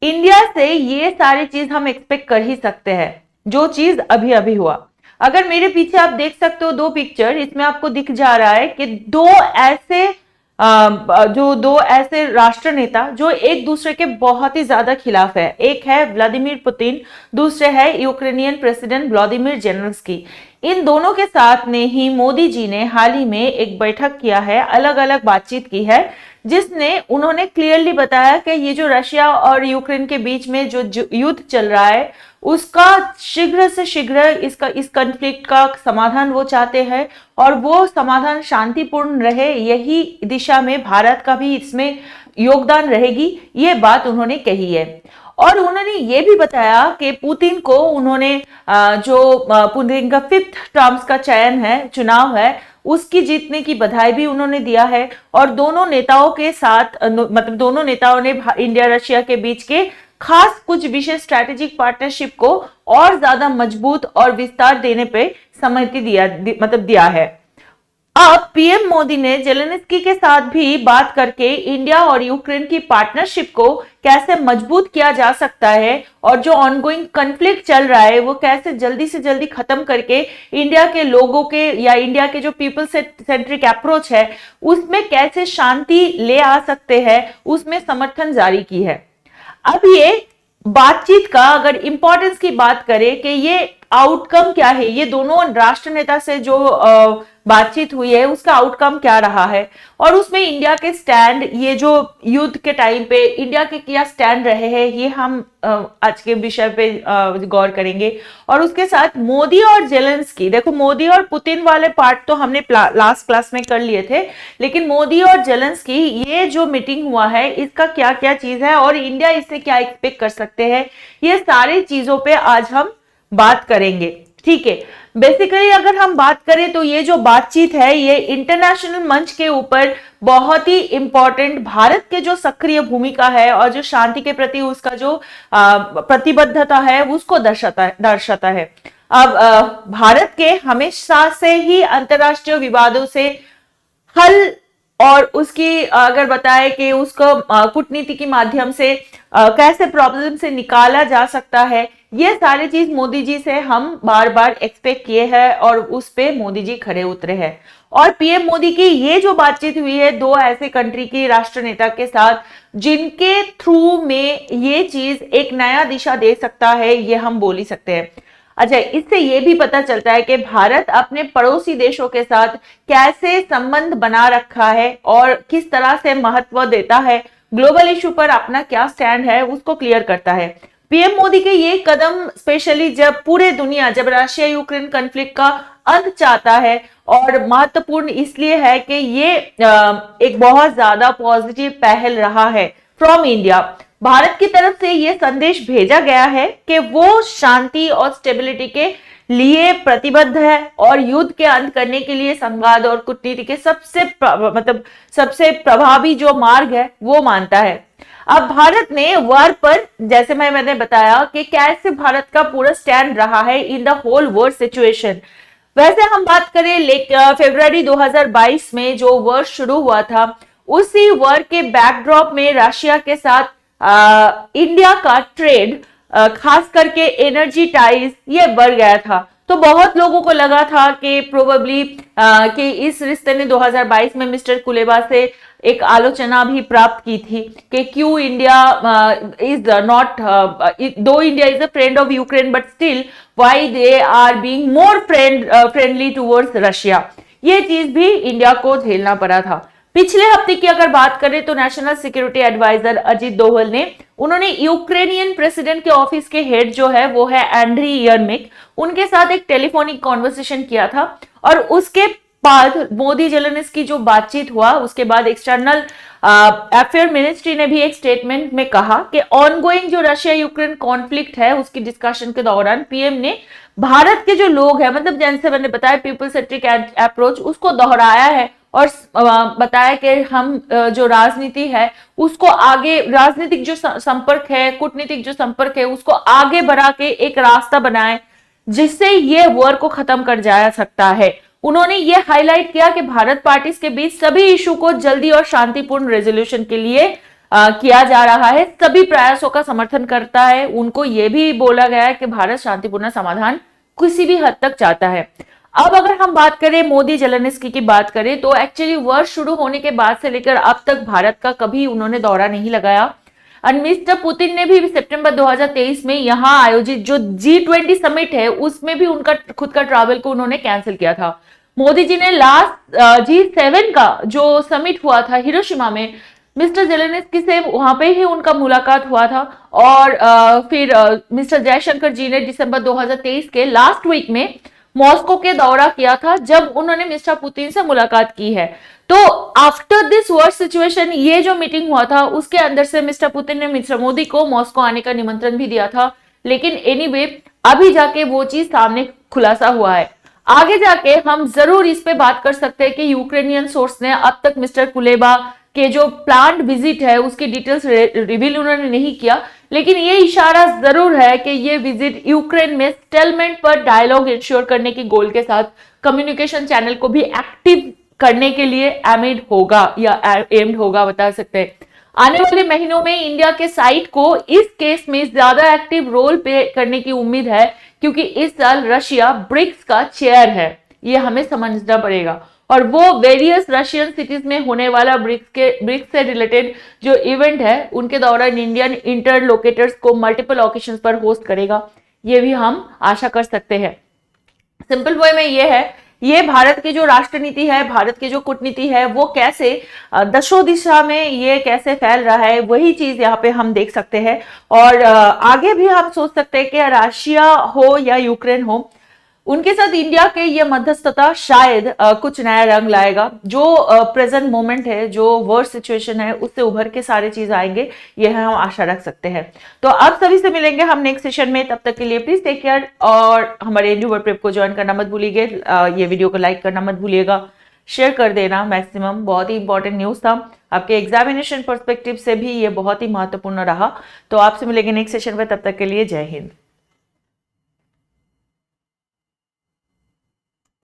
India से ये सारी चीज हम एक्सपेक्ट कर ही सकते हैं, जो चीज अभी अभी हुआ। अगर मेरे पीछे आप देख सकते हो दो पिक्चर, इसमें आपको दिख जा रहा है कि दो ऐसे राष्ट्र नेता जो एक दूसरे के बहुत ही ज्यादा खिलाफ है। एक है व्लादिमीर पुतिन, दूसरे है यूक्रेनियन प्रेसिडेंट व्लादिमीर जेलेंस्की। इन दोनों के साथ में ही मोदी जी ने हाल ही में एक बैठक किया है, अलग अलग बातचीत की है, जिसने उन्होंने क्लियरली बताया कि ये जो रशिया और यूक्रेन के बीच में जो युद्ध चल रहा है, उसका शीघ्र से शीघ्र इस कॉन्फ्लिक्ट का समाधान वो चाहते हैं, और वो समाधान शांतिपूर्ण रहे, यही दिशा में भारत का भी इसमें योगदान रहेगी, ये बात उन्होंने कही है। और उन्होंने ये भी बताया कि पुतिन को उन्होंने पुतिन का 5th टर्म्स का चयन है, चुनाव है, उसकी जीतने की बधाई भी उन्होंने दिया है। और दोनों नेताओं के साथ मतलब दोनों नेताओं ने इंडिया रशिया के बीच के खास कुछ विशेष स्ट्रैटेजिक पार्टनरशिप को और ज्यादा मजबूत और विस्तार देने पे सहमति दिया है। अब पीएम मोदी ने जेलेंस्की के साथ भी बात करके इंडिया और यूक्रेन की पार्टनरशिप को कैसे मजबूत किया जा सकता है, और जो ऑनगोइंग कॉन्फ्लिक्ट चल रहा है वो कैसे जल्दी से जल्दी खत्म करके इंडिया के लोगों के या इंडिया के जो पीपल सेंट्रिक अप्रोच है उसमें कैसे शांति ले आ सकते हैं, उसमें समर्थन जारी की है। अब ये बातचीत का अगर इंपॉर्टेंस की बात करें कि ये आउटकम क्या है, ये दोनों राष्ट्र नेता से जो बातचीत हुई है उसका आउटकम क्या रहा है, और उसमें इंडिया के स्टैंड, ये जो युद्ध के टाइम पे इंडिया के क्या स्टैंड रहे हैं, ये हम आज के विषय पे गौर करेंगे। और उसके साथ मोदी और जेलेंस्की, देखो मोदी और पुतिन वाले पार्ट तो हमने लास्ट क्लास में कर लिए थे, लेकिन मोदी और जेलेंस्की ये जो मीटिंग हुआ है इसका क्या क्या चीज है और इंडिया इससे क्या एक्सपेक्ट कर सकते हैं, ये सारी चीजों पे आज हम बात करेंगे। ठीक है, बेसिकली अगर हम बात करें तो ये जो बातचीत है ये इंटरनेशनल मंच के ऊपर बहुत ही इंपॉर्टेंट भारत के जो सक्रिय भूमिका है और जो शांति के प्रति उसका जो प्रतिबद्धता है उसको दर्शाता है। अब भारत के हमेशा से ही अंतरराष्ट्रीय विवादों से हल और उसकी अगर बताए कि उसको कूटनीति के माध्यम से कैसे प्रॉब्लम से निकाला जा सकता है, ये सारी चीज मोदी जी से हम बार बार एक्सपेक्ट किए हैं और उस पे मोदी जी खड़े उतरे हैं। और पीएम मोदी की ये जो बातचीत हुई है दो ऐसे कंट्री की राष्ट्र नेता के साथ, जिनके थ्रू में ये चीज एक नया दिशा दे सकता है, ये हम बोल ही सकते हैं। अच्छा, इससे ये भी पता चलता है कि भारत अपने पड़ोसी देशों के साथ कैसे संबंध बना रखा है और किस तरह से महत्व देता है, ग्लोबल इशू पर अपना क्या स्टैंड है उसको क्लियर करता है। पीएम मोदी के ये कदम स्पेशली जब पूरे दुनिया जब रशिया यूक्रेन कॉन्फ्लिक्ट का अंत चाहता है, और महत्वपूर्ण इसलिए है कि ये एक बहुत ज्यादा पॉजिटिव पहल रहा है फ्रॉम इंडिया। भारत की तरफ से ये संदेश भेजा गया है कि वो शांति और स्टेबिलिटी के लिए प्रतिबद्ध है और युद्ध के अंत करने के लिए संवाद और कूटनीति के सबसे प्रभावी जो मार्ग है वो मानता है। अब भारत ने वार पर, जैसे मैंने बताया कि कैसे भारत का पूरा स्टैंड रहा है in the whole world situation. वैसे हम बात करें फरवरी 2022 में जो वॉर शुरू हुआ था, उसी वॉर के बैकड्रॉप में रशिया के साथ इंडिया का ट्रेड, खास करके एनर्जी टाइज, ये बढ़ गया था। तो बहुत लोगों को लगा था कि प्रोबेबली कि इस रिश्ते ने 2022 में मिस्टर कुलेबा से एक आलोचना भी प्राप्त की थी कि क्यों India is not, though India is a friend of Ukraine but still why they are being more friendly towards Russia. ये चीज भी इंडिया को झेलना पड़ा था। पिछले हफ्ते की अगर बात करें तो national security adviser Ajit Doval ने, उन्होंने यूक्रेनियन प्रेसिडेंट के ऑफिस के हेड जो है वो है एंड्री यर्मिक, उनके साथ एक टेलीफोनिक कॉन्वर्सेशन किया था। और उसके बाद मोदी जेलेंस्की जो बातचीत हुआ उसके बाद एक्सटर्नल अफेयर मिनिस्ट्री ने भी एक स्टेटमेंट में कहा कि ऑनगोइंग जो रशिया यूक्रेन कॉन्फ्लिक्ट है उसकी डिस्कशन के दौरान पीएम ने भारत के जो लोग हैं, मतलब जैसे मैंने बताया पीपल सेंट्रिक अप्रोच, उसको दोहराया है और बताया कि हम जो राजनीति है उसको आगे, राजनीतिक जो संपर्क है, कूटनीतिक जो संपर्क है उसको आगे बढ़ा के एक रास्ता बनाए जिससे ये वॉर को खत्म कर जाया सकता है। उन्होंने ये हाईलाइट किया कि भारत पार्टीज के बीच सभी इशू को जल्दी और शांतिपूर्ण रेजोल्यूशन के लिए किया जा रहा है, सभी प्रयासों का समर्थन करता है। उनको यह भी बोला गया है कि भारत शांतिपूर्ण समाधान किसी भी हद तक चाहता है। अब अगर हम बात करें मोदी जेलेंस्की की बात करें तो एक्चुअली वर्ष शुरू होने के बाद से लेकर अब तक भारत का कभी उन्होंने दौरा नहीं लगाया। और मिस्टर पुतिन ने भी सितंबर 2023 में यहां आयोजित जो G20 समिट है उसमें भी उनका खुद का ट्रैवल को उन्होंने कैंसिल किया था। मोदी जी ने लास्ट G7 का जो समिट हुआ था हिरोशिमा में, मिस्टर जेलेंस्की से वहां पे ही उनका मुलाकात हुआ था। और फिर मिस्टर जयशंकर जी ने दिसंबर 2023 के लास्ट वीक में मॉस्को के दौरा किया था, जब उन्होंने मिस्टर पुतिन से मुलाकात की है। तो आफ्टर दिस वर्स्ट सिचुएशन ये जो मीटिंग हुआ था उसके अंदर से मिस्टर पुतिन ने मिस्टर मोदी को मॉस्को आने का निमंत्रण भी दिया था, लेकिन एनीवे अभी जाके वो चीज सामने खुलासा हुआ है। आगे जाके हम जरूर इस पे बात कर सकते हैं कि यूक्रेनियन सोर्स ने अब तक मिस्टर कुलेबा के जो प्लांट विजिट है उसकी डिटेल्स रिवील उन्होंने नहीं किया, लेकिन ये इशारा जरूर है कि ये विजिट यूक्रेन में स्टेलमेंट पर डायलॉग इंश्योर करने की गोल के साथ कम्युनिकेशन चैनल को भी एक्टिव करने के लिए एमिड होगा या एम्ड होगा, बता सकते हैं। आने वाले महीनों में इंडिया के साइट को इस केस में ज्यादा एक्टिव रोल प्ले करने की उम्मीद है, क्योंकि इस साल रशिया ब्रिक्स का चेयर है, ये हमें समझना पड़ेगा। और वो वेरियस रशियन सिटीज में होने वाला ब्रिक्स से रिलेटेड जो इवेंट है उनके दौरान इंडियन इंटरलोकेटर्स को मल्टीपल ऑकेशंस पर होस्ट करेगा, ये भी हम आशा कर सकते हैं। सिंपल वे में ये है, ये भारत की जो राष्ट्र नीति है, भारत की जो कूटनीति है, वो कैसे दशों दिशा में ये कैसे फैल रहा है, वही चीज यहाँ पे हम देख सकते हैं। और आगे भी हम सोच सकते हैं कि रशिया हो या यूक्रेन हो, उनके साथ इंडिया के ये मध्यस्थता शायद कुछ नया रंग लाएगा। जो प्रेजेंट मोमेंट है, जो वर्स्ट सिचुएशन है, उससे उभर के सारे चीज आएंगे, ये हम आशा रख सकते हैं। तो अब सभी से मिलेंगे हम नेक्स्ट सेशन में, तब तक के लिए प्लीज टेक केयर और हमारे एंड्यूवर प्रेप को ज्वाइन करना मत भूलिएगा। ये वीडियो को लाइक करना मत भूलिएगा, शेयर कर देना मैक्सिमम, बहुत ही इंपॉर्टेंट न्यूज था। आपके एग्जामिनेशन पर्सपेक्टिव से भी ये बहुत ही महत्वपूर्ण रहा। तो आपसे मिलेंगे नेक्स्ट सेशन में, तब तक के लिए जय हिंद।